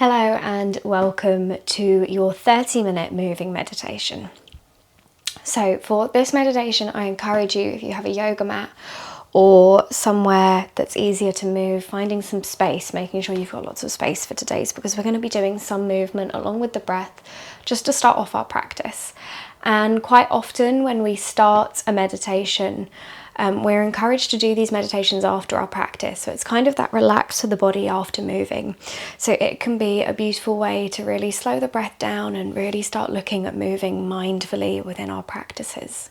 Hello and welcome to your 30-minute moving meditation. So for this meditation, I encourage you, if you have a yoga mat or somewhere that's easier to move, finding some space, making sure you've got lots of space for today's, because we're going to be doing some movement along with the breath just to start off our practice. And quite often when we start a meditation, we're encouraged to do these meditations after our practice. So it's kind of that relax to the body after moving. So it can be a beautiful way to really slow the breath down and really start looking at moving mindfully within our practices.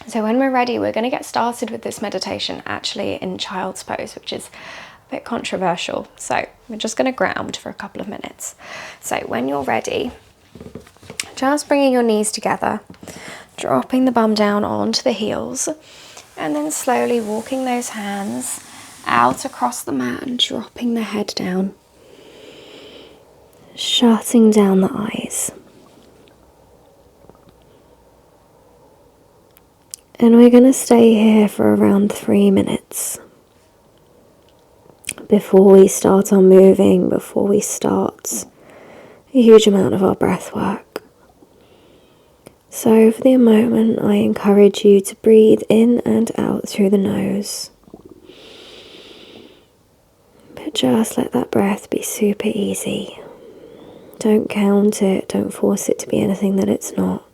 So when we're ready, we're going to get started with this meditation actually in child's pose, which is a bit controversial. So we're just going to ground for a couple of minutes. So when you're ready, just bringing your knees together, dropping the bum down onto the heels, and then slowly walking those hands out across the mat and dropping the head down, shutting down the eyes. And we're going to stay here for around 3 minutes before we start our moving, before we start a huge amount of our breath work. So for the moment, I encourage you to breathe in and out through the nose. But just let that breath be super easy. Don't count it, don't force it to be anything that it's not.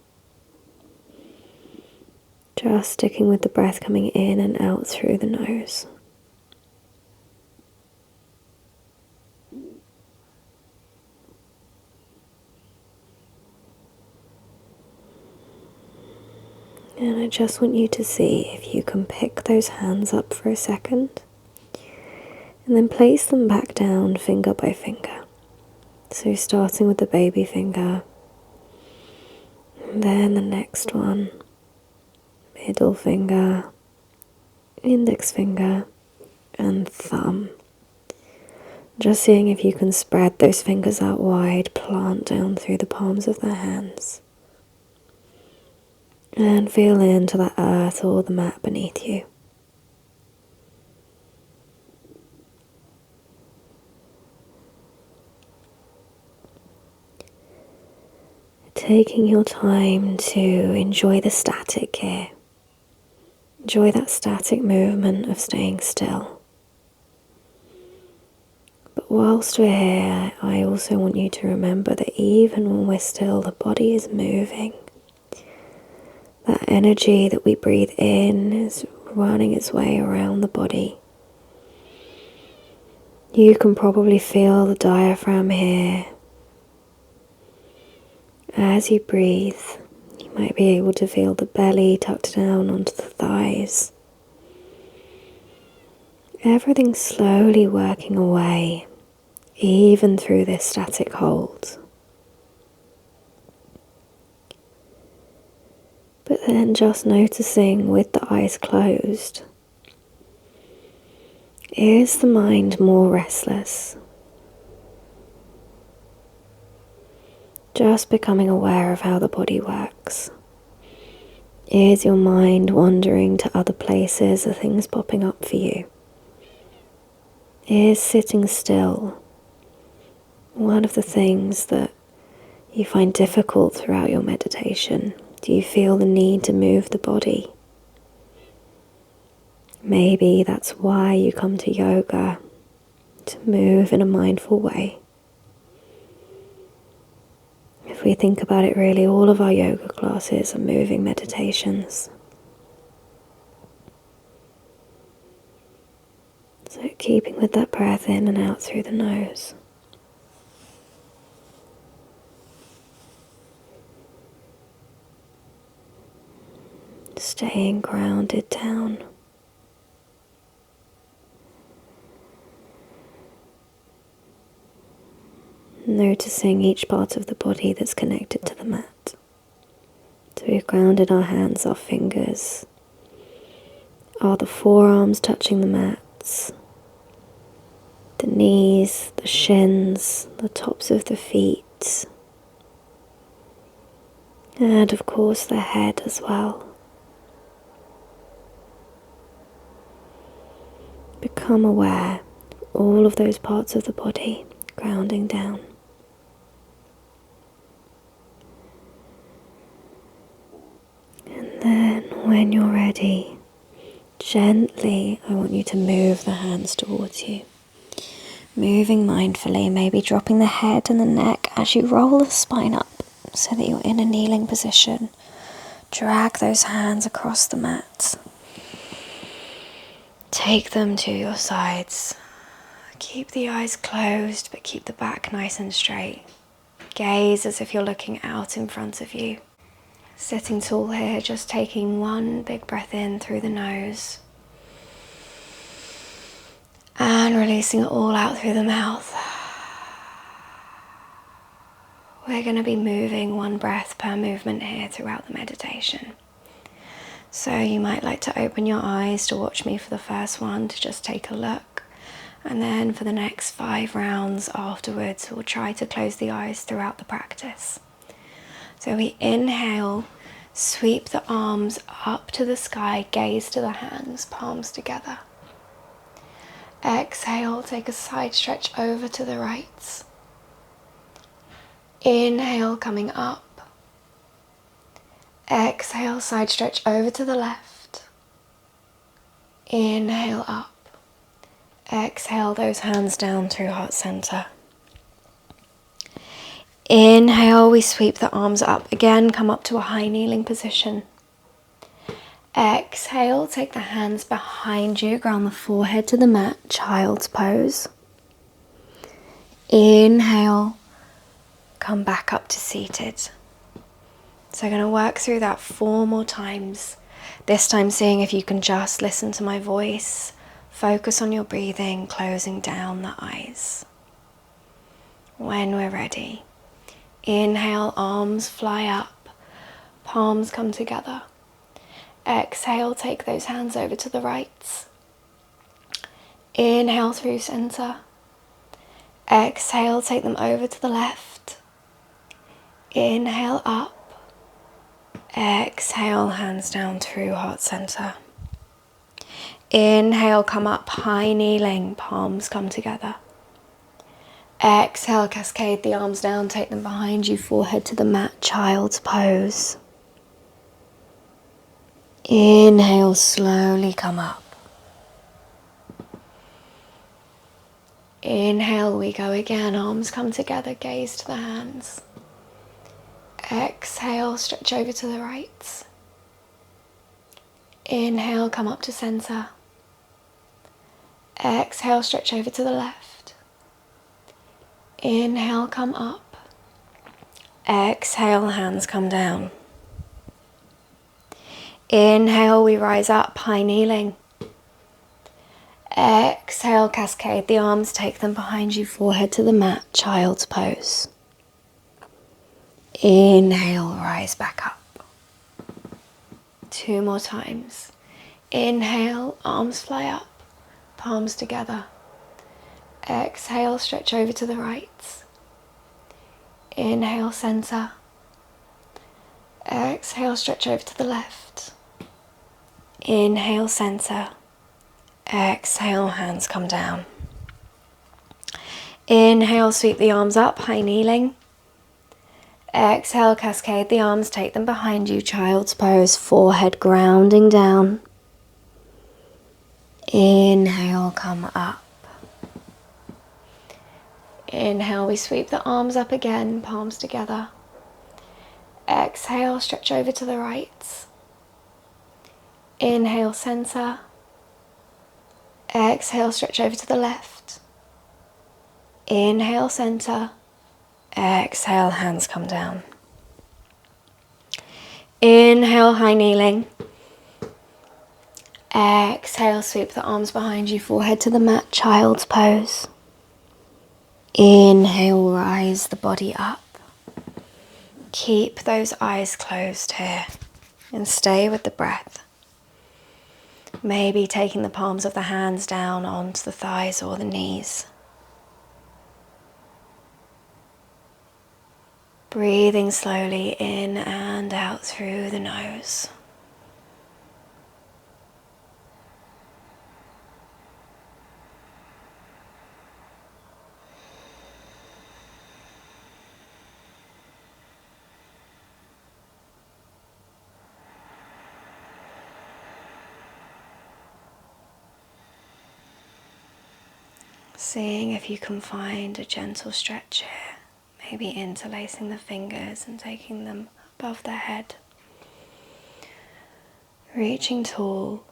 Just sticking with the breath coming in and out through the nose. And I just want you to see if you can pick those hands up for a second and then place them back down finger by finger. So starting with the baby finger, and then the next one, middle finger, index finger, and thumb. Just seeing if you can spread those fingers out wide, plant down through the palms of the hands. And feel into that earth or the mat beneath you. Taking your time to enjoy the static here. Enjoy that static movement of staying still. But whilst we're here, I also want you to remember that even when we're still, the body is moving. That energy that we breathe in is running its way around the body. You can probably feel the diaphragm here. As you breathe, you might be able to feel the belly tucked down onto the thighs. Everything slowly working away, even through this static hold. But then just noticing with the eyes closed, is the mind more restless? Just becoming aware of how the body works. Is your mind wandering to other places? Are things popping up for you? Is sitting still one of the things that you find difficult throughout your meditation? Do you feel the need to move the body? Maybe that's why you come to yoga, to move in a mindful way. If we think about it, really, all of our yoga classes are moving meditations. So keeping with that breath in and out through the nose. Staying grounded down. Noticing each part of the body that's connected to the mat. So we've grounded our hands, our fingers. Are the forearms touching the mats? The knees, the shins, the tops of the feet. And of course the head as well. Become aware of all of those parts of the body grounding down. And then when you're ready, gently, I want you to move the hands towards you. Moving mindfully, maybe dropping the head and the neck as you roll the spine up so that you're in a kneeling position. Drag those hands across the mat. Take them to your sides. Keep the eyes closed, but keep the back nice and straight. Gaze as if you're looking out in front of you. Sitting tall here, just taking one big breath in through the nose. And releasing it all out through the mouth. We're going to be moving one breath per movement here throughout the meditation. So you might like to open your eyes to watch me for the first one, to just take a look. And then for the next 5 rounds afterwards, we'll try to close the eyes throughout the practice. So we inhale, sweep the arms up to the sky, gaze to the hands, palms together. Exhale, take a side stretch over to the right. Inhale, coming up. Exhale, side stretch over to the left. Inhale, up. Exhale, those hands down through heart center. Inhale, we sweep the arms up again, come up to a high kneeling position. Exhale, take the hands behind you, ground the forehead to the mat, child's pose. Inhale, come back up to seated. So I'm going to work through that 4 more times. This time seeing if you can just listen to my voice, focus on your breathing, closing down the eyes. When we're ready, inhale, arms fly up, palms come together. Exhale, take those hands over to the right. Inhale through center. Exhale, take them over to the left. Inhale up. Exhale, hands down through heart center. Inhale, come up, high kneeling, palms come together. Exhale, cascade the arms down, take them behind you, forehead to the mat, child's pose. Inhale, slowly come up. Inhale, we go again, arms come together, gaze to the hands. Exhale, stretch over to the right. Inhale, come up to center. Exhale, stretch over to the left. Inhale, come up. Exhale, hands come down. Inhale, we rise up, high kneeling. Exhale, cascade the arms, take them behind you, forehead to the mat, child's pose. Inhale, rise back up. 2 more times. Inhale, arms fly up, palms together. Exhale, stretch over to the right. Inhale, center. Exhale, stretch over to the left. Inhale, center. Exhale, hands come down. Inhale, sweep the arms up, high kneeling. Exhale, cascade the arms, take them behind you, child's pose, forehead grounding down. Inhale, come up. Inhale, we sweep the arms up again, palms together. Exhale, stretch over to the right. Inhale, center. Exhale, stretch over to the left. Inhale, center. Exhale, hands come down. Inhale, high kneeling. Exhale, sweep the arms behind you, forehead to the mat, child's pose. Inhale, rise the body up. Keep those eyes closed here and stay with the breath. Maybe taking the palms of the hands down onto the thighs or the knees. Breathing slowly in and out through the nose. Seeing if you can find a gentle stretch here, maybe interlacing the fingers and taking them above the head. Reaching tall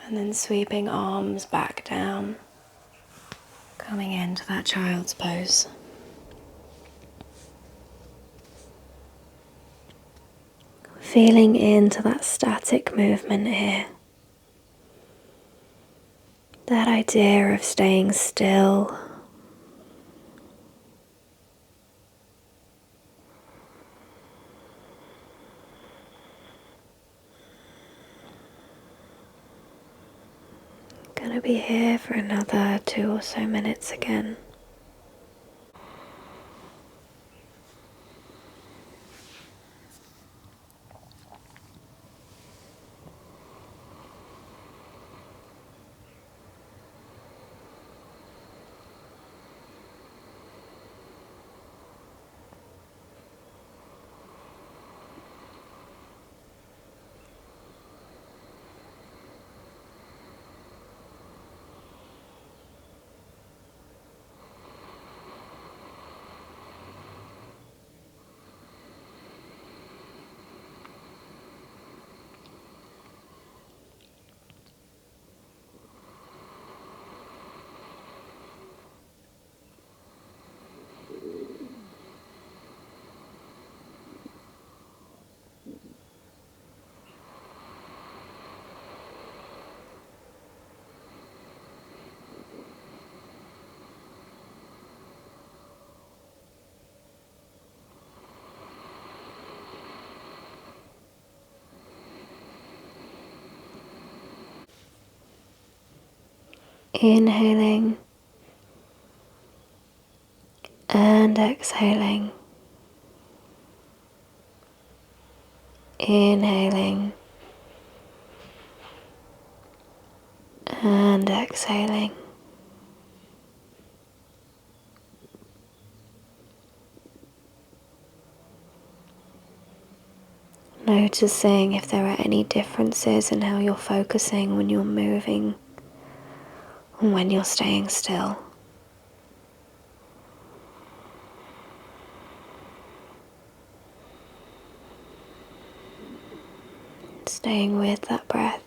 and then sweeping arms back down, coming into that child's pose. Feeling into that static movement here. That idea of staying still. Gonna be here for another 2 or so minutes again. Inhaling and exhaling. Inhaling and exhaling. Noticing if there are any differences in how you're focusing when you're moving and when you're staying still. Staying with that breath.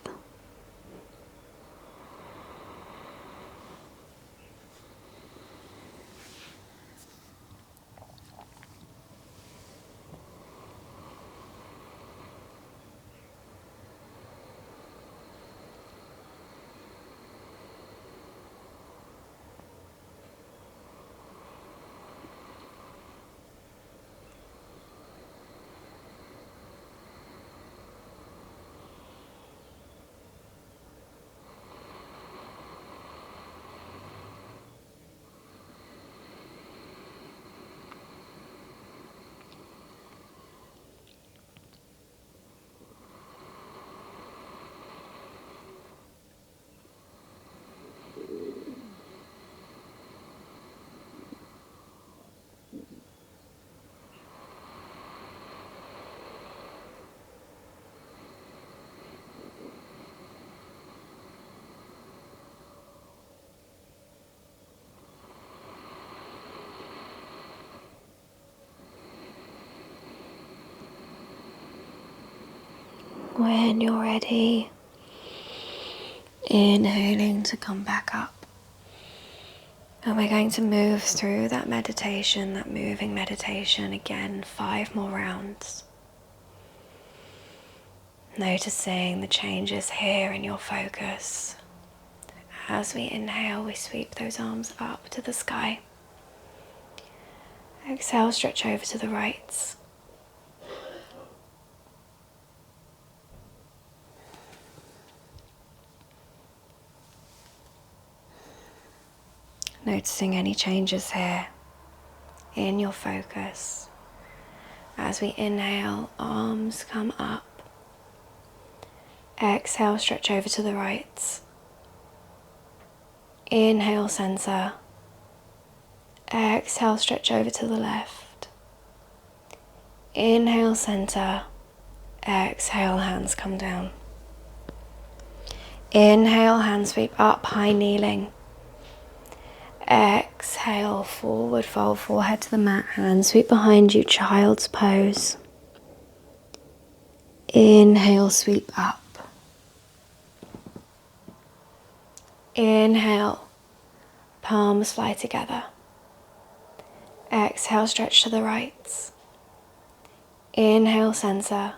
When you're ready, inhaling to come back up. And we're going to move through that meditation, that moving meditation again, 5 more rounds. Noticing the changes here in your focus. As we inhale, we sweep those arms up to the sky. Exhale, stretch over to the right. Noticing any changes here in your focus. As we inhale, arms come up. Exhale, stretch over to the right. Inhale, center. Exhale, stretch over to the left. Inhale, center. Exhale, hands come down. Inhale, hand sweep up, high kneeling. Exhale, forward fold, forehead to the mat, hands sweep behind you, child's pose. Inhale, sweep up. Inhale, palms fly together. Exhale, stretch to the right. Inhale, center.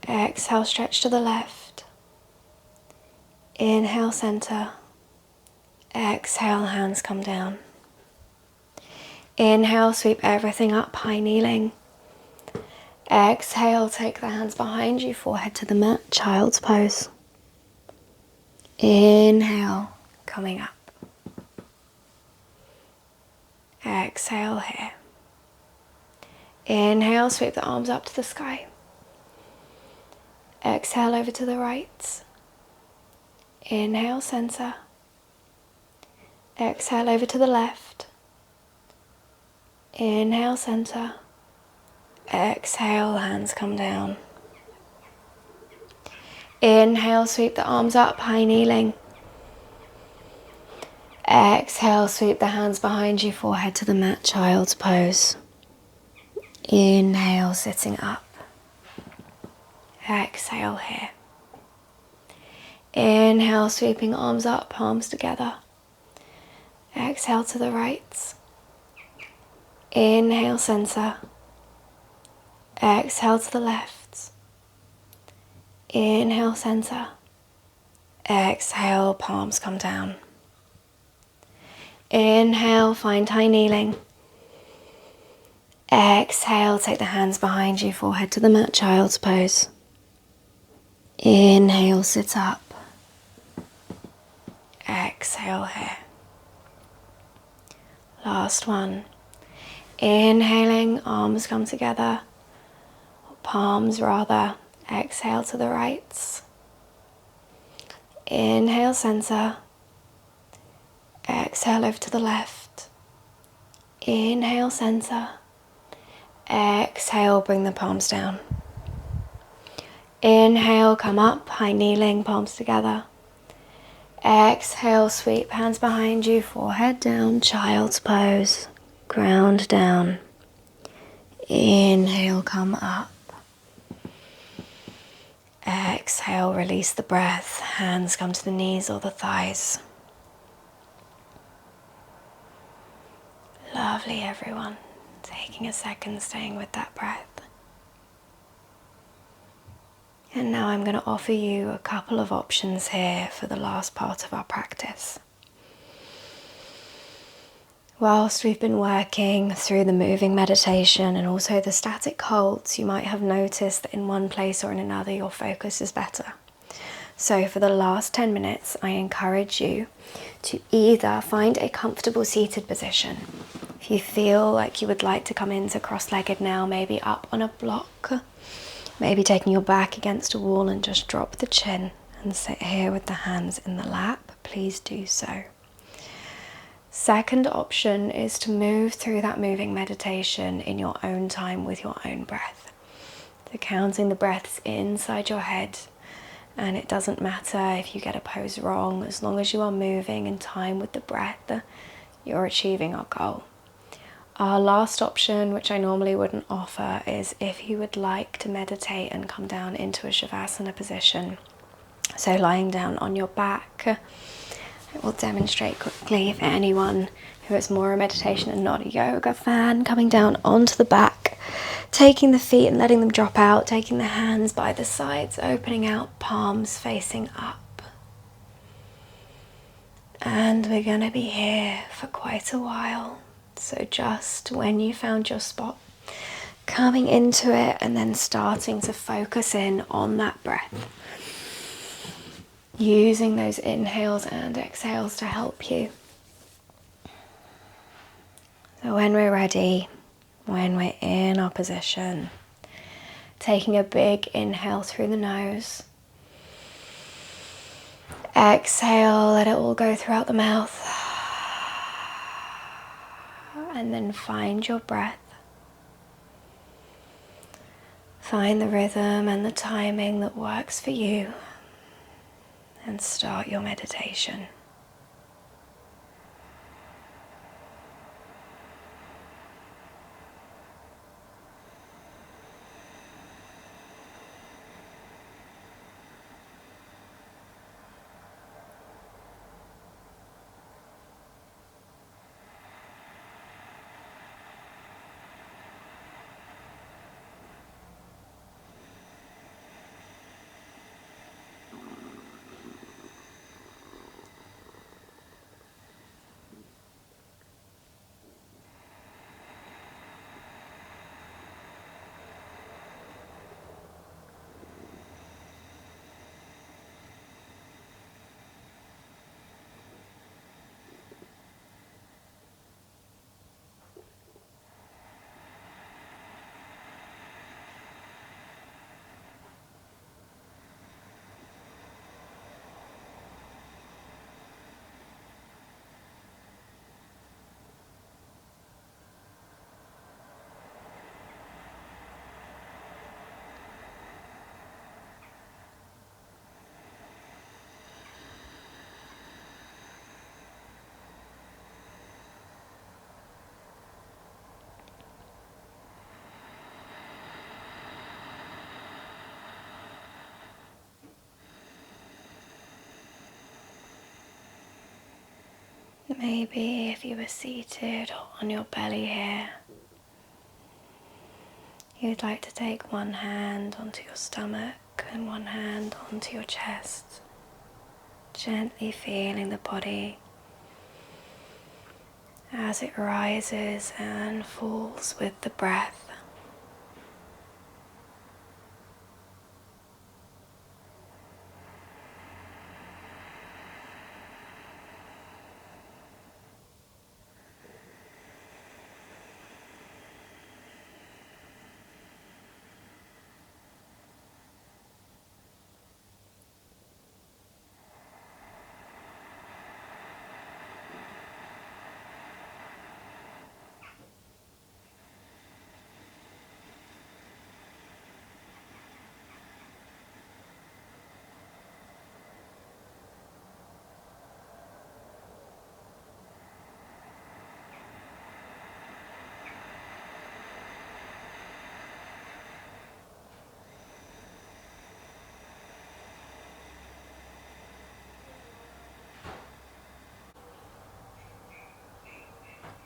Exhale, stretch to the left. Inhale, center. Exhale, hands come down. Inhale, sweep everything up, high kneeling. Exhale, take the hands behind you, forehead to the mat, child's pose. Inhale, coming up. Exhale here. Inhale, sweep the arms up to the sky. Exhale over to the right. Inhale, center. Exhale over to the left. Inhale, center. Exhale, hands come down. Inhale, sweep the arms up, high kneeling. Exhale, sweep the hands behind you, forehead to the mat, child's pose. Inhale, sitting up. Exhale here. Inhale, sweeping arms up, palms together. Exhale to the right. Inhale, center. Exhale to the left. Inhale, center. Exhale, palms come down. Inhale, find high kneeling. Exhale, take the hands behind you, forehead to the mat, child's pose. Inhale, sit up. Exhale here. Last one. Inhaling, arms come together, palms rather. Exhale to the right. Inhale, center. Exhale over to the left. Inhale, center. Exhale, bring the palms down. Inhale, come up, high kneeling, palms together. Exhale, sweep hands behind you, forehead down, child's pose, ground down. Inhale, come up. Exhale, release the breath, hands come to the knees or the thighs. Lovely, everyone. Taking a second, staying with that breath. And now I'm going to offer you a couple of options here for the last part of our practice. Whilst we've been working through the moving meditation and also the static holds, you might have noticed that in one place or in another your focus is better. So for the last 10 minutes, I encourage you to either find a comfortable seated position. If you feel like you would like to come into cross-legged now, maybe up on a block, maybe taking your back against a wall and just drop the chin and sit here with the hands in the lap, please do so. Second option is to move through that moving meditation in your own time with your own breath. So counting the breaths inside your head, and it doesn't matter if you get a pose wrong, as long as you are moving in time with the breath, you're achieving our goal. Our last option, which I normally wouldn't offer, is if you would like to meditate and come down into a Shavasana position. So lying down on your back. I will demonstrate quickly for anyone who is more a meditation and not a yoga fan. Coming down onto the back, taking the feet and letting them drop out, taking the hands by the sides, opening out, palms facing up. And we're going to be here for quite a while. So just when you found your spot, coming into it and then starting to focus in on that breath. Using those inhales and exhales to help you. So when we're ready, when we're in our position, taking a big inhale through the nose. Exhale, let it all go throughout the mouth. And then find your breath. Find the rhythm and the timing that works for you. And start your meditation. Maybe if you were seated on your belly here, you'd like to take one hand onto your stomach and one hand onto your chest, gently feeling the body as it rises and falls with the breath.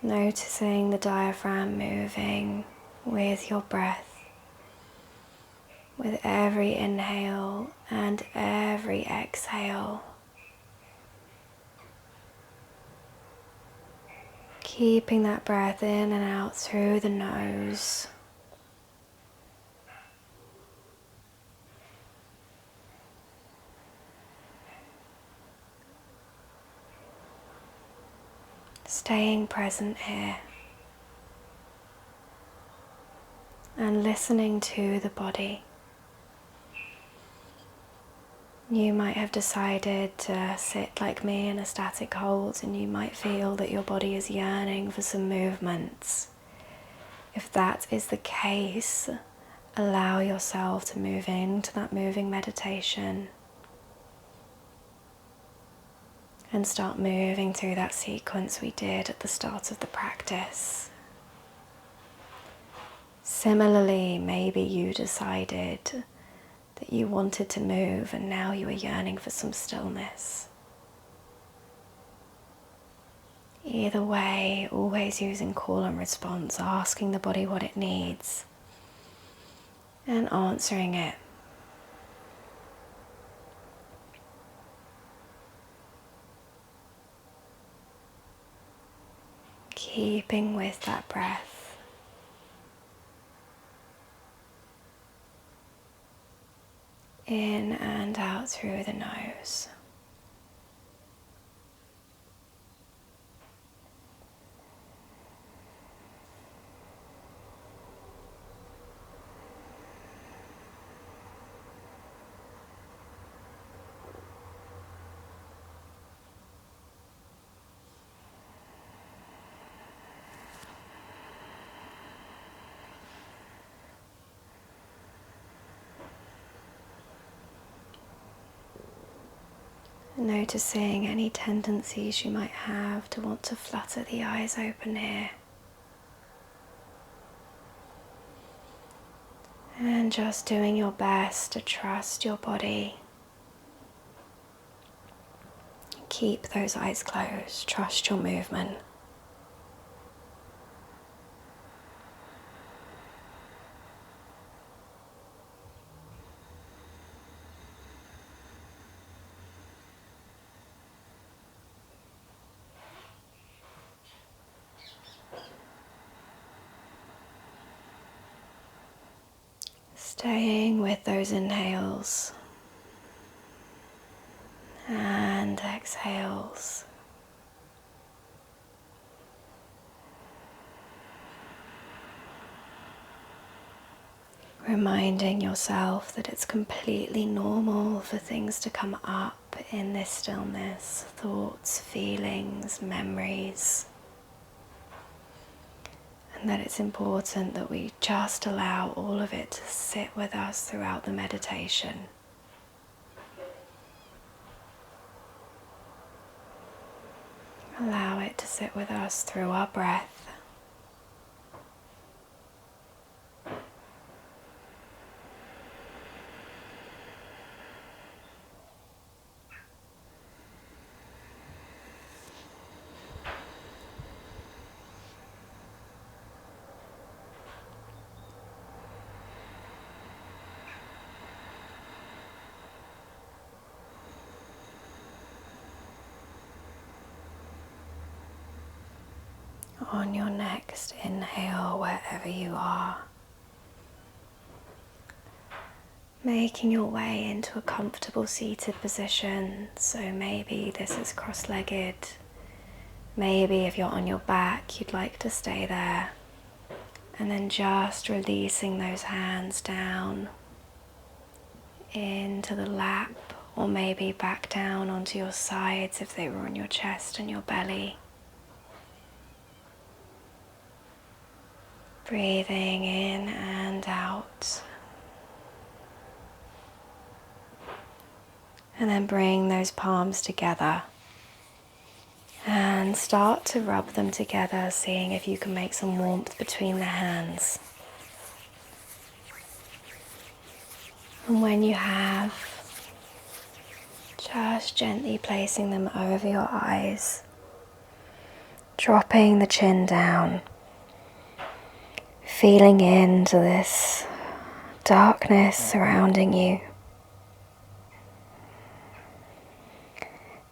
Noticing the diaphragm moving with your breath, with every inhale and every exhale. Keeping that breath in and out through the nose. Staying present here and listening to the body. You might have decided to sit like me in a static hold, and you might feel that your body is yearning for some movements. If that is the case, allow yourself to move into that moving meditation and start moving through that sequence we did at the start of the practice. Similarly, maybe you decided that you wanted to move and now you are yearning for some stillness. Either way, always using call and response, asking the body what it needs and answering it. Keeping with that breath. In and out through the nose. Noticing any tendencies you might have to want to flutter the eyes open here. And just doing your best to trust your body. Keep those eyes closed, trust your movement. Staying with those inhales and exhales. Reminding yourself that it's completely normal for things to come up in this stillness, thoughts, feelings, memories. And that it's important that we just allow all of it to sit with us throughout the meditation. Allow it to sit with us through our breath. On your next inhale, wherever you are, making your way into a comfortable seated position. So maybe this is cross-legged. Maybe if you're on your back, you'd like to stay there. And then just releasing those hands down into the lap, or maybe back down onto your sides if they were on your chest and your belly. Breathing in and out. And then bring those palms together and start to rub them together, seeing if you can make some warmth between the hands. And when you have, just gently placing them over your eyes, dropping the chin down, feeling into this darkness surrounding you.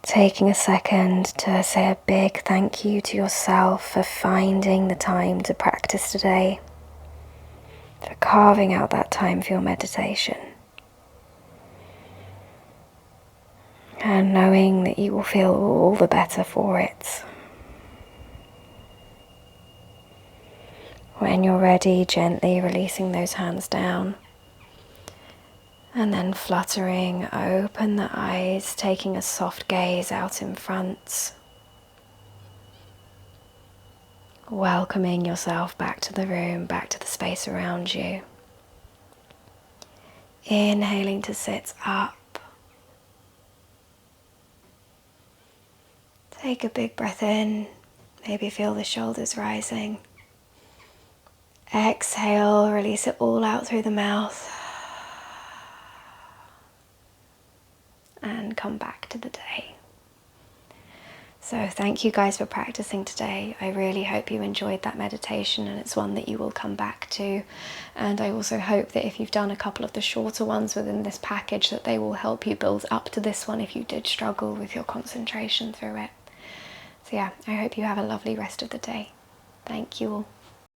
Taking a second to say a big thank you to yourself for finding the time to practice today, for carving out that time for your meditation, and knowing that you will feel all the better for it. When you're ready, gently releasing those hands down. And then fluttering, open the eyes, taking a soft gaze out in front. Welcoming yourself back to the room, back to the space around you. Inhaling to sit up. Take a big breath in, maybe feel the shoulders rising. Exhale, release it all out through the mouth. And come back to the day. So thank you guys for practicing today. I really hope you enjoyed that meditation, and it's one that you will come back to. And I also hope that if you've done a couple of the shorter ones within this package, that they will help you build up to this one if you did struggle with your concentration through it. So yeah, I hope you have a lovely rest of the day. Thank you all.